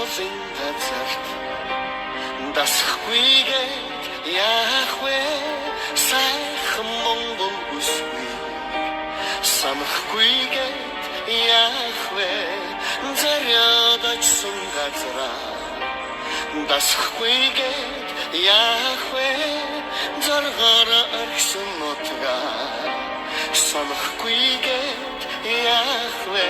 уулын газарт дасахгүйгээд яах вэ сайхан Монгол үсгүй санахгүйгээд яах вэ заряд очсон газараа дасахгүйгээд яах вэ заргаараа орхисон нутгаа санахгүйгээд яах вэ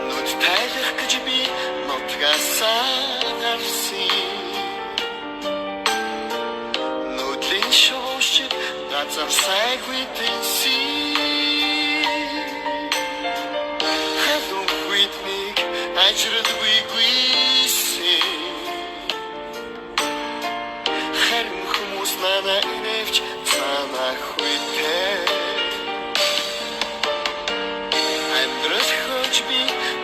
нүд тайлах гэж би нутгасаа гарсан нүдлийн шуушиг газар сайгүй тэнсэн халуун хүйтнийг ажралгүй гүйсэн харин хүмүүс надаа инэвч цаанаа хүйтээ амьдрал хөөж би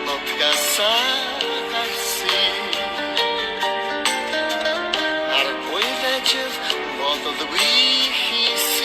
нутгасаа гарсан аргагүй лажив болдоггүй хийсэн